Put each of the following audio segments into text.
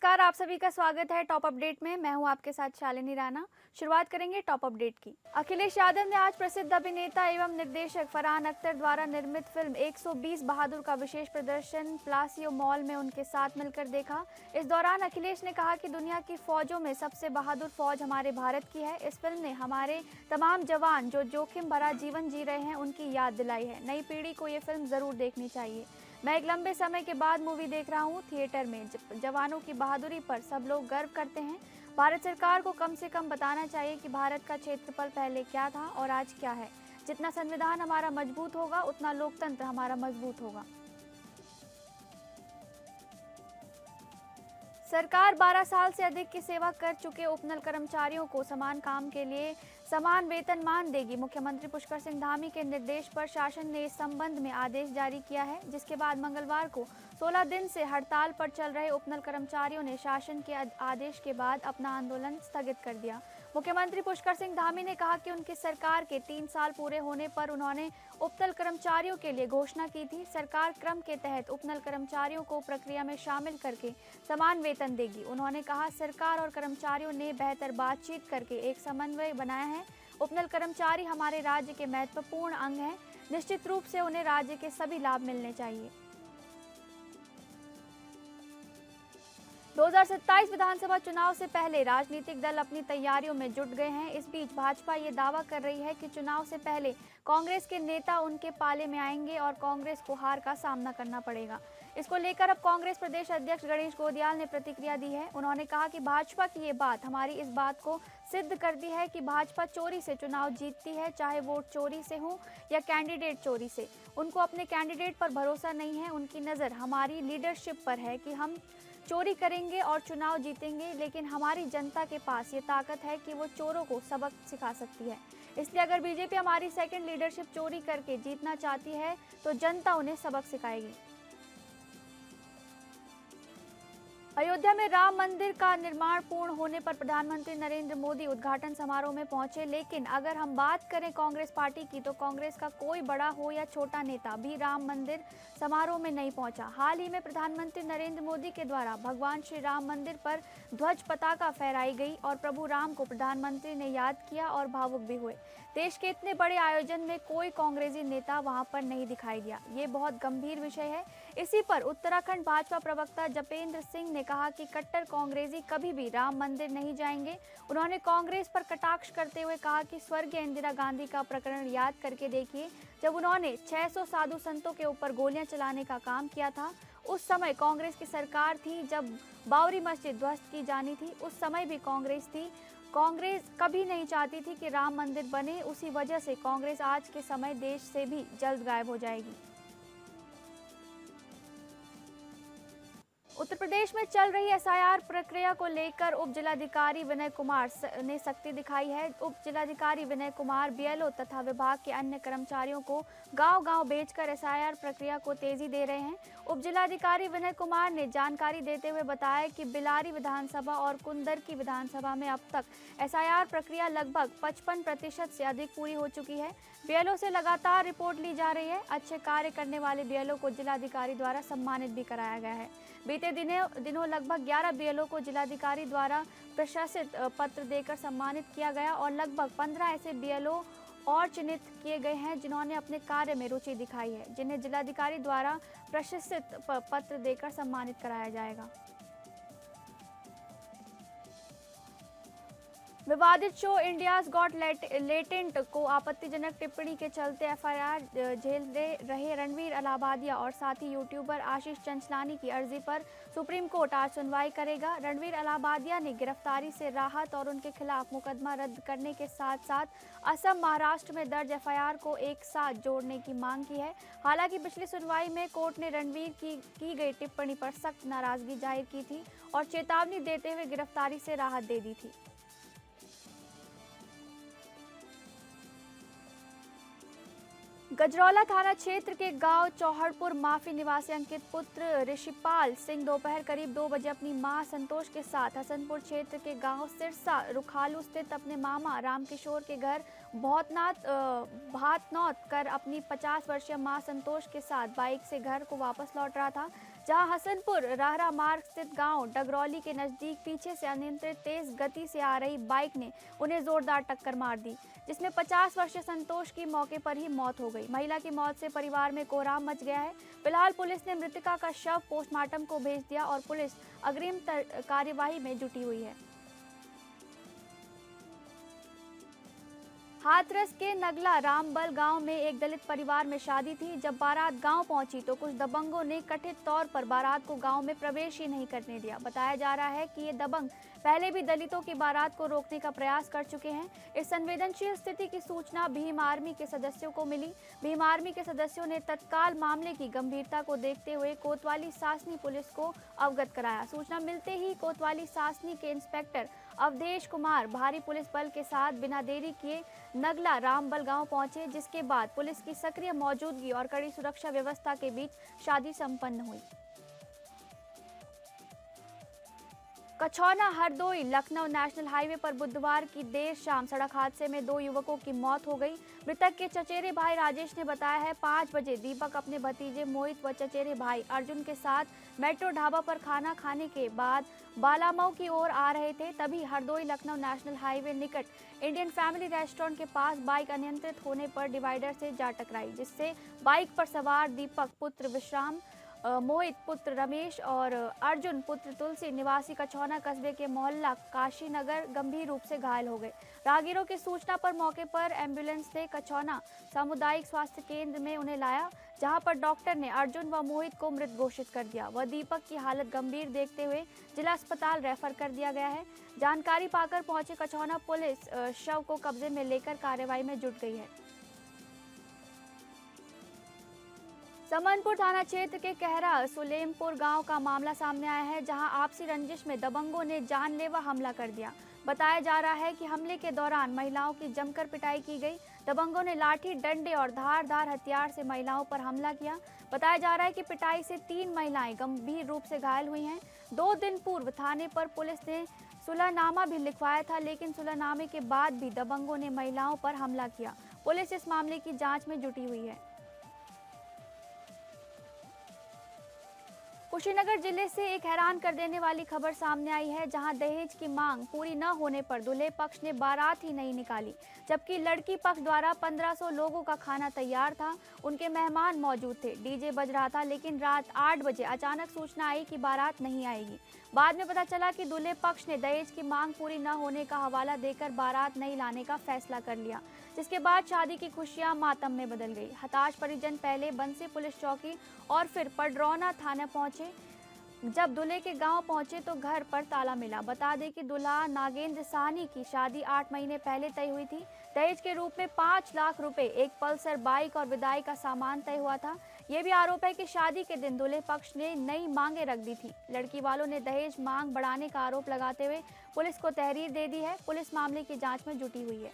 नमस्कार, आप सभी का स्वागत है टॉप अपडेट में। मैं हूं आपके साथ शालिनी राणा। शुरुआत करेंगे टॉप अपडेट की। अखिलेश यादव ने आज प्रसिद्ध अभिनेता एवं निर्देशक फरहान अख्तर द्वारा निर्मित फिल्म 120 बहादुर का विशेष प्रदर्शन प्लासियो मॉल में उनके साथ मिलकर देखा। इस दौरान अखिलेश ने कहा कि दुनिया की फौजों में सबसे बहादुर फौज हमारे भारत की है। इस फिल्म ने हमारे तमाम जवान जो जोखिम भरा जीवन जी रहे हैं उनकी याद दिलाई है। नई पीढ़ी को ये फिल्म जरूर देखनी चाहिए। मैं एक लंबे समय के बाद मूवी देख रहा हूँ थिएटर में। जवानों की बहादुरी पर सब लोग गर्व करते हैं। भारत सरकार को कम से कम बताना चाहिए कि भारत का क्षेत्रफल पहले क्या था और आज क्या है। जितना संविधान हमारा मजबूत होगा उतना लोकतंत्र हमारा मजबूत होगा। सरकार 12 साल से अधिक की सेवा कर चुके उपनल कर्मचारियों को समान काम के लिए समान वेतनमान देगी। मुख्यमंत्री पुष्कर सिंह धामी के निर्देश पर शासन ने इस संबंध में आदेश जारी किया है, जिसके बाद मंगलवार को 16 दिन से हड़ताल पर चल रहे उपनल कर्मचारियों ने शासन के आदेश के बाद अपना आंदोलन स्थगित कर दिया। मुख्यमंत्री पुष्कर सिंह धामी ने कहा कि उनकी सरकार के 3 साल पूरे होने पर उन्होंने उपनल कर्मचारियों के लिए घोषणा की थी। सरकार क्रम के तहत उपनल कर्मचारियों को प्रक्रिया में शामिल करके समान वेतन देगी। उन्होंने कहा, सरकार और कर्मचारियों ने बेहतर बातचीत करके एक समन्वय बनाया है। उपनल कर्मचारी हमारे राज्य के महत्वपूर्ण अंग हैं। निश्चित रूप से उन्हें राज्य के सभी लाभ मिलने चाहिए। 2027 विधानसभा चुनाव से पहले राजनीतिक दल अपनी तैयारियों में जुट गए हैं। इस बीच भाजपा ये दावा कर रही है कि चुनाव से पहले कांग्रेस के नेता उनके पाले में आएंगे और कांग्रेस को हार का सामना करना पड़ेगा। इसको लेकर अब कांग्रेस प्रदेश अध्यक्ष गणेश गोदियाल ने प्रतिक्रिया दी है। उन्होंने कहा कि भाजपा की ये बात हमारी इस बात को सिद्ध करती है कि भाजपा चोरी से चुनाव जीतती है, चाहे वोट चोरी से हो या कैंडिडेट चोरी से। उनको अपने कैंडिडेट पर भरोसा नहीं है। उनकी नज़र हमारी लीडरशिप पर है कि हम चोरी करेंगे और चुनाव जीतेंगे, लेकिन हमारी जनता के पास ये ताकत है कि वो चोरों को सबक सिखा सकती है। इसलिए अगर बीजेपी हमारी सेकंड लीडरशिप चोरी करके जीतना चाहती है तो जनता उन्हें सबक सिखाएगी। अयोध्या में राम मंदिर का निर्माण पूर्ण होने पर प्रधानमंत्री नरेंद्र मोदी उद्घाटन समारोह में पहुंचे, लेकिन अगर हम बात करें कांग्रेस पार्टी की तो कांग्रेस का कोई बड़ा हो या छोटा नेता भी राम मंदिर समारोह में नहीं पहुंचा। हाल ही में प्रधानमंत्री नरेंद्र मोदी के द्वारा भगवान श्री राम मंदिर पर ध्वज पताका फहराई गई और प्रभु राम को प्रधानमंत्री ने याद किया और भावुक भी हुए। देश के इतने बड़े आयोजन में कोई कांग्रेसी नेता वहां पर नहीं दिखाई दिया। ये बहुत गंभीर विषय है। इसी पर उत्तराखंड भाजपा प्रवक्ता जपेंद्र सिंह ने कहा कि कट्टर कांग्रेसी कभी भी राम मंदिर नहीं जाएंगे। उन्होंने कांग्रेस पर कटाक्ष करते हुए कहा कि स्वर्गीय इंदिरा गांधी का प्रकरण याद करके देखिए। जब उन्होंने 600 साधु संतों के ऊपर गोलियां चलाने का काम किया था, उस समय कांग्रेस की सरकार थी। जब बाबरी मस्जिद ध्वस्त की जानी थी, उस समय भी कांग्रेस थी। कांग्रेस कभी नहीं चाहती थी कि राम मंदिर बने। उसी वजह से कांग्रेस आज के समय देश से भी जल्द गायब हो जाएगी। उत्तर प्रदेश में चल रही एसआईआर प्रक्रिया को लेकर उप जिलाधिकारी विनय कुमार ने सख्ती दिखाई है। उप जिलाधिकारी विनय कुमार बीएलओ तथा विभाग के अन्य कर्मचारियों को गांव-गांव भेजकर एसआईआर प्रक्रिया को तेजी दे रहे हैं। उप जिलाधिकारी विनय कुमार ने जानकारी देते हुए बताया कि बिलारी विधानसभा और कुंदरकी विधानसभा में अब तक एसआईआर प्रक्रिया लगभग 55% से अधिक पूरी हो चुकी है। बीएलओ से लगातार रिपोर्ट ली जा रही है। अच्छे कार्य करने वाले बीएलओ को जिलाधिकारी द्वारा सम्मानित भी कराया गया है। बीते दिनों लगभग 11 बीएलओ को जिलाधिकारी द्वारा प्रशंसित पत्र देकर सम्मानित किया गया और लगभग 15 ऐसे बीएलओ और चिन्हित किए गए हैं जिन्होंने अपने कार्य में रुचि दिखाई है, जिन्हें जिलाधिकारी द्वारा प्रशंसित पत्र देकर सम्मानित कराया जाएगा। विवादित शो इंडियाज गॉट लेटेंट को आपत्तिजनक टिप्पणी के चलते एफआईआर झेल रहे रणवीर अलाहाबादिया और साथी यूट्यूबर आशीष चंचलानी की अर्जी पर सुप्रीम कोर्ट आज सुनवाई करेगा। रणवीर अलाहाबादिया ने गिरफ्तारी से राहत और उनके खिलाफ मुकदमा रद्द करने के साथ साथ असम, महाराष्ट्र में दर्ज एफआईआर को एक साथ जोड़ने की मांग की है। हालांकि पिछली सुनवाई में कोर्ट ने रणवीर की गई टिप्पणी पर सख्त नाराजगी जाहिर की थी और चेतावनी देते हुए गिरफ्तारी से राहत दे दी थी। गजरौला थाना क्षेत्र के गांव चौहड़पुर माफी निवासी अंकित पुत्र ऋषिपाल सिंह दोपहर करीब 2 बजे अपनी मां संतोष के साथ हसनपुर क्षेत्र के गांव सिरसा रुखालू स्थित अपने मामा रामकिशोर के घर भातनौत कर अपनी 50 वर्षीय मां संतोष के साथ बाइक से घर को वापस लौट रहा था। जहां हसनपुर राहरा मार्ग स्थित गांव डगरौली के नजदीक पीछे से अनियंत्रित तेज गति से आ रही बाइक ने उन्हें जोरदार टक्कर मार दी, जिसमें 50 वर्षीय संतोष की मौके पर ही मौत हो गई। महिला की मौत से परिवार में कोहराम मच गया है। फिलहाल पुलिस ने मृतका का शव पोस्टमार्टम को भेज दिया और पुलिस अग्रिम कार्यवाही में जुटी हुई है। हाथरस के नगला रामबल गांव में एक दलित परिवार में शादी थी। जब बारात गांव पहुंची तो कुछ दबंगों ने कथित तौर पर बारात को गांव में प्रवेश ही नहीं करने दिया। बताया जा रहा है कि ये दबंग पहले भी दलितों की बारात को रोकने का प्रयास कर चुके हैं। इस संवेदनशील स्थिति की सूचना भीम आर्मी के सदस्यों को मिली। भीम आर्मी के सदस्यों ने तत्काल मामले की गंभीरता को देखते हुए कोतवाली सासनी पुलिस को अवगत कराया। सूचना मिलते ही कोतवाली सासनी के इंस्पेक्टर अवधेश कुमार भारी पुलिस बल के साथ बिना देरी किए नगला रामबल गांव पहुंचे, जिसके बाद पुलिस की सक्रिय मौजूदगी और कड़ी सुरक्षा व्यवस्था के बीच शादी संपन्न हुई। कछौना हरदोई लखनऊ नेशनल हाईवे पर बुधवार की देर शाम सड़क हादसे में 2 युवकों की मौत हो गई। मृतक के चचेरे भाई राजेश ने बताया है 5 बजे दीपक अपने भतीजे मोहित व चचेरे भाई अर्जुन के साथ मेट्रो ढाबा पर खाना खाने के बाद बालामऊ की ओर आ रहे थे। तभी हरदोई लखनऊ नेशनल हाईवे निकट इंडियन फैमिली रेस्टोरेंट के पास बाइक अनियंत्रित होने पर डिवाइडर से जा टकराई, जिससे बाइक पर सवार दीपक पुत्र विश्राम, मोहित पुत्र रमेश और अर्जुन पुत्र तुलसी निवासी कछौना कस्बे के मोहल्ला काशीनगर गंभीर रूप से घायल हो गए। राहगीरों की सूचना पर मौके पर एम्बुलेंस ने कछौना सामुदायिक स्वास्थ्य केंद्र में उन्हें लाया, जहां पर डॉक्टर ने अर्जुन व मोहित को मृत घोषित कर दिया। वह दीपक की हालत गंभीर देखते हुए जिला अस्पताल रेफर कर दिया गया है। जानकारी पाकर पहुंचे कछौना पुलिस शव को कब्जे में लेकर कार्रवाई में जुट गई है। समनपुर थाना क्षेत्र के कहरा सुलेमपुर गांव का मामला सामने आया है, जहां आपसी रंजिश में दबंगों ने जानलेवा हमला कर दिया। बताया जा रहा है कि हमले के दौरान महिलाओं की जमकर पिटाई की गई। दबंगों ने लाठी, डंडे और धारदार हथियार से महिलाओं पर हमला किया। बताया जा रहा है कि पिटाई से 3 महिलाएं गंभीर रूप से घायल हुई हैं। 2 दिन पूर्व थाने पर पुलिस ने सुलहनामा भी लिखवाया था, लेकिन सुलहनामे के बाद भी दबंगों ने महिलाओं पर हमला किया। पुलिस इस मामले की जाँच में जुटी हुई है। कुशीनगर जिले से एक हैरान कर देने वाली खबर सामने आई है, जहां दहेज की मांग पूरी न होने पर दूल्हे पक्ष ने बारात ही नहीं निकाली, जबकि लड़की पक्ष द्वारा 1500 लोगों का खाना तैयार था। उनके मेहमान मौजूद थे, डीजे बज रहा था, लेकिन रात 8 बजे अचानक सूचना आई कि बारात नहीं आएगी। बाद में पता चला कि दूल्हे पक्ष ने दहेज की मांग पूरी न होने का हवाला देकर बारात नहीं लाने का फैसला कर लिया, जिसके बाद शादी की खुशियां मातम में बदल गई। हताश परिजन पहले बंसी पुलिस चौकी और फिर पडरौना थाना पहुंचे। जब दूल्हे के गांव पहुंचे तो घर पर ताला मिला। बता दें कि दूल्हा नागेंद्र साहनी की शादी 8 महीने पहले तय हुई थी। दहेज के रूप में 5 लाख रुपए, एक पल्सर बाइक और विदाई का सामान तय हुआ था। ये भी आरोप है कि शादी के दिन दूल्हे पक्ष ने नई मांगे रख दी थी। लड़की वालों ने दहेज मांग बढ़ाने का आरोप लगाते हुए पुलिस को तहरीर दे दी है। पुलिस मामले की जाँच में जुटी हुई है।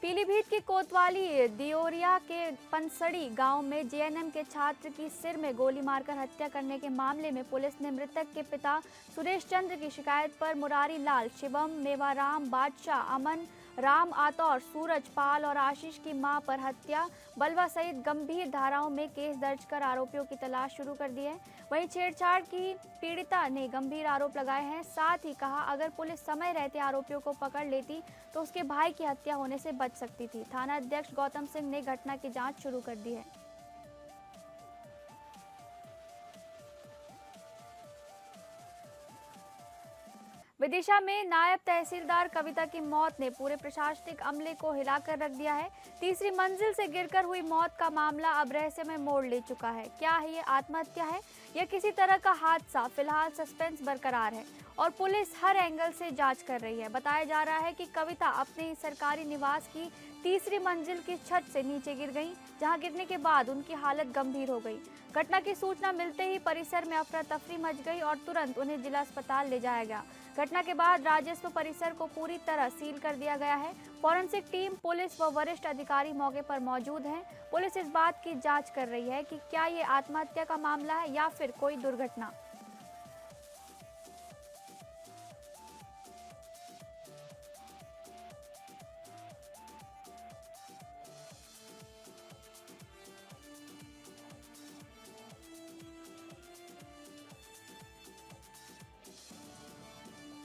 पीलीभीत की कोतवाली दियोरिया के पंसड़ी गांव में जेएनएम के छात्र की सिर में गोली मारकर हत्या करने के मामले में पुलिस ने मृतक के पिता सुरेश चंद्र की शिकायत पर मुरारी लाल, शिवम, मेवाराम, बादशाह, अमन राम आतौर, सूरज पाल और आशीष की मां पर हत्या, बलवा सहित गंभीर धाराओं में केस दर्ज कर आरोपियों की तलाश शुरू कर दी है। वहीं छेड़छाड़ की पीड़िता ने गंभीर आरोप लगाए हैं। साथ ही कहा, अगर पुलिस समय रहते आरोपियों को पकड़ लेती तो उसके भाई की हत्या होने से बच सकती थी। थाना अध्यक्ष गौतम सिंह ने घटना की जांच शुरू कर दी है। विदिशा में नायब तहसीलदार कविता की मौत ने पूरे प्रशासनिक अमले को हिलाकर रख दिया है। तीसरी मंजिल से गिरकर हुई मौत का मामला अब रहस्यमय मोड़ ले चुका है। क्या ये आत्महत्या है या किसी तरह का हादसा? फिलहाल सस्पेंस बरकरार है और पुलिस हर एंगल से जांच कर रही है। बताया जा रहा है कि कविता अपने ही सरकारी निवास की तीसरी मंजिल की छत से नीचे गिर गईं, जहां गिरने के बाद उनकी हालत गंभीर हो गई। घटना की सूचना मिलते ही परिसर में अफरा तफरी मच गई और तुरंत उन्हें जिला अस्पताल ले जाया गया। घटना के बाद राजस्व परिसर को पूरी तरह सील कर दिया गया है। फॉरेंसिक टीम, पुलिस व वरिष्ठ अधिकारी मौके पर मौजूद हैं। पुलिस इस बात की जांच कर रही है कि क्या ये आत्महत्या का मामला है या फिर कोई दुर्घटना।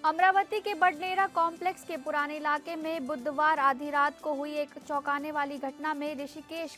अमरावती के बडनेरा कॉम्प्लेक्स के पुराने इलाके में बुधवार आधी रात को हुई एक चौंकाने वाली घटना में ऋषिकेश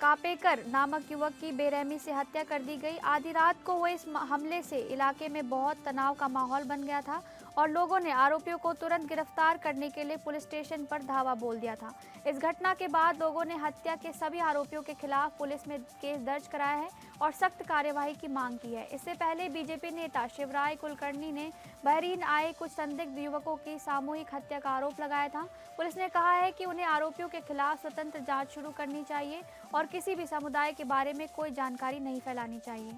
कापेकर नामक युवक की बेरहमी से हत्या कर दी गई। आधी रात को हुए इस हमले से इलाके में बहुत तनाव का माहौल बन गया था और लोगों ने आरोपियों को तुरंत गिरफ्तार करने के लिए पुलिस स्टेशन पर धावा बोल दिया था। इस घटना के बाद लोगों ने हत्या के सभी आरोपियों के खिलाफ पुलिस में केस दर्ज कराया है और सख्त कार्यवाही की मांग की है। इससे पहले बीजेपी नेता शिवराय कुलकर्णी ने बहरीन आए कुछ संदिग्ध युवकों की सामूहिक हत्या का आरोप लगाया था। पुलिस ने कहा है कि उन्हें आरोपियों के खिलाफ स्वतंत्र जांच शुरू करनी चाहिए और किसी भी समुदाय के बारे में कोई जानकारी नहीं फैलानी चाहिए।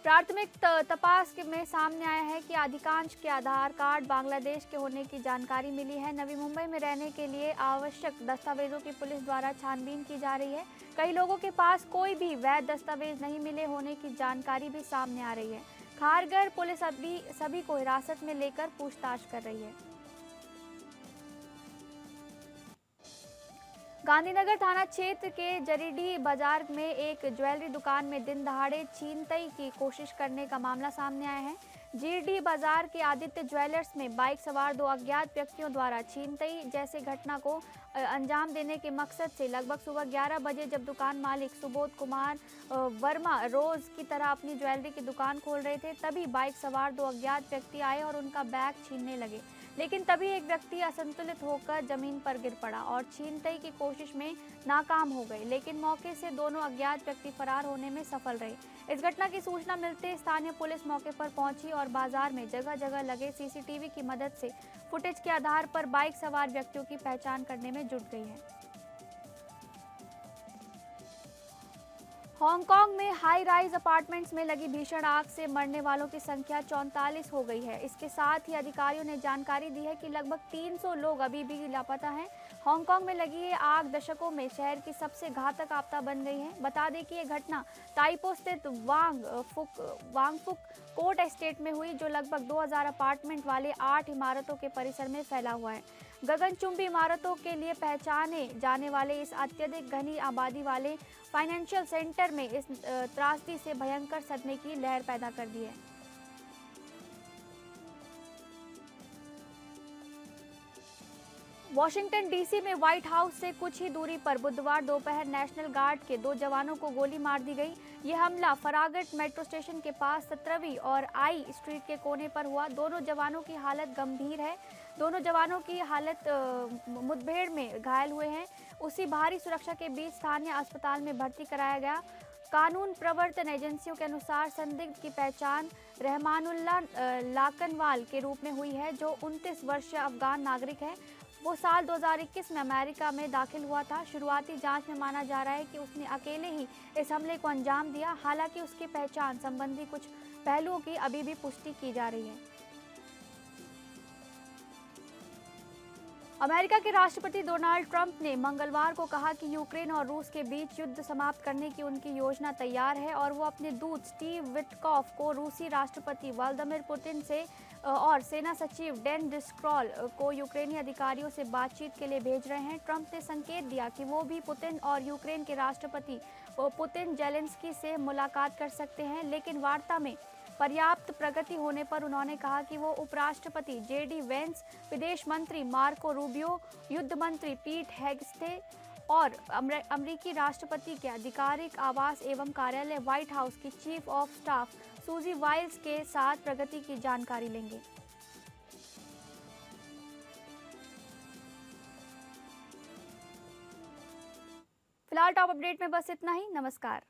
प्राथमिक तपास में सामने आया है कि अधिकांश के आधार कार्ड बांग्लादेश के होने की जानकारी मिली है। नवी मुंबई में रहने के लिए आवश्यक दस्तावेजों की पुलिस द्वारा छानबीन की जा रही है। कई लोगों के पास कोई भी वैध दस्तावेज नहीं मिले होने की जानकारी भी सामने आ रही है। खारघर पुलिस अभी सभी को हिरासत में लेकर पूछताछ कर रही है। गांधीनगर थाना क्षेत्र के जरीडीह बाजार में एक ज्वेलरी दुकान में दिन दहाड़े छीनताई की कोशिश करने का मामला सामने आया है। जरीडीह बाजार के आदित्य ज्वेलर्स में बाइक सवार दो अज्ञात व्यक्तियों द्वारा छीनताई जैसे घटना को अंजाम देने के मकसद से लगभग सुबह 11 बजे जब दुकान मालिक सुबोध कुमार वर्मा रोज की तरह अपनी ज्वेलरी की दुकान खोल रहे थे, तभी बाइक सवार दो अज्ञात व्यक्ति आए और उनका बैग छीनने लगे। लेकिन तभी एक व्यक्ति असंतुलित होकर जमीन पर गिर पड़ा और छीनताई की कोशिश में नाकाम हो गए, लेकिन मौके से दोनों अज्ञात व्यक्ति फरार होने में सफल रहे। इस घटना की सूचना मिलते स्थानीय पुलिस मौके पर पहुंची और बाजार में जगह जगह लगे सीसीटीवी की मदद से फुटेज के आधार पर बाइक सवार व्यक्तियों की पहचान करने में जुट गई है। हांगकांग में हाई राइज अपार्टमेंट्स में लगी भीषण आग से मरने वालों की संख्या 44 हो गई है। इसके साथ ही अधिकारियों ने जानकारी दी है कि लगभग 300 लोग अभी भी लापता हैं। हांगकांग में लगी ये आग दशकों में शहर की सबसे घातक आपदा बन गई है। बता दें कि ये घटना ताइपो स्थित वांगफुक कोर्ट एस्टेट में हुई, जो लगभग 2000 अपार्टमेंट वाले 8 इमारतों के परिसर में फैला हुआ है। गगनचुंबी इमारतों के लिए पहचाने जाने वाले इस अत्यधिक घनी आबादी वाले फाइनेंशियल सेंटर में इस त्रासदी से भयंकर सदमे की लहर पैदा कर दी है। वॉशिंगटन डीसी में व्हाइट हाउस से कुछ ही दूरी पर बुधवार दोपहर नेशनल गार्ड के 2 जवानों को गोली मार दी गई। यह हमला फरागट मेट्रो स्टेशन के पास 17वीं और आई स्ट्रीट के कोने पर हुआ। दोनों जवानों की हालत गंभीर है। दोनों जवानों की हालत मुठभेड़ में घायल हुए हैं। उसी भारी सुरक्षा के बीच स्थानीय अस्पताल में भर्ती कराया गया। कानून प्रवर्तन एजेंसियों के अनुसार संदिग्ध की पहचान रहमानुल्लाह लाकनवाल के रूप में हुई है, जो 29 वर्षीय अफगान नागरिक है। वो साल 2021 में अमेरिका में दाखिल हुआ था। शुरुआती जांच में माना जा रहा है कि उसने अकेले ही इस हमले को अंजाम दिया। हालांकि उसकी पहचान संबंधी कुछ पहलुओं की अभी भी पुष्टि की जा रही है। अमेरिका के राष्ट्रपति डोनाल्ड ट्रंप ने मंगलवार को कहा कि यूक्रेन और रूस के बीच युद्ध समाप्त करने की उनकी योजना तैयार है और वो अपने दूत स्टीव विटकॉफ को रूसी राष्ट्रपति व्लादिमीर पुतिन से और सेना सचिव डेन डिस्क्रॉल को यूक्रेनी अधिकारियों से बातचीत के लिए भेज रहे हैं। ट्रंप ने संकेत दिया कि वो भी पुतिन और यूक्रेन के राष्ट्रपति पुतिन जेलेंस्की से मुलाकात कर सकते हैं, लेकिन वार्ता में पर्याप्त प्रगति होने पर उन्होंने कहा कि वो उपराष्ट्रपति जेडी वेंस, विदेश मंत्री मार्को रूबियो, युद्ध मंत्री पीट हेगस्थे और अमेरिकी राष्ट्रपति के आधिकारिक आवास एवं कार्यालय व्हाइट हाउस की चीफ ऑफ स्टाफ सूजी वाइल्स के साथ प्रगति की जानकारी लेंगे। फिलहाल टॉप अपडेट में बस इतना ही। नमस्कार।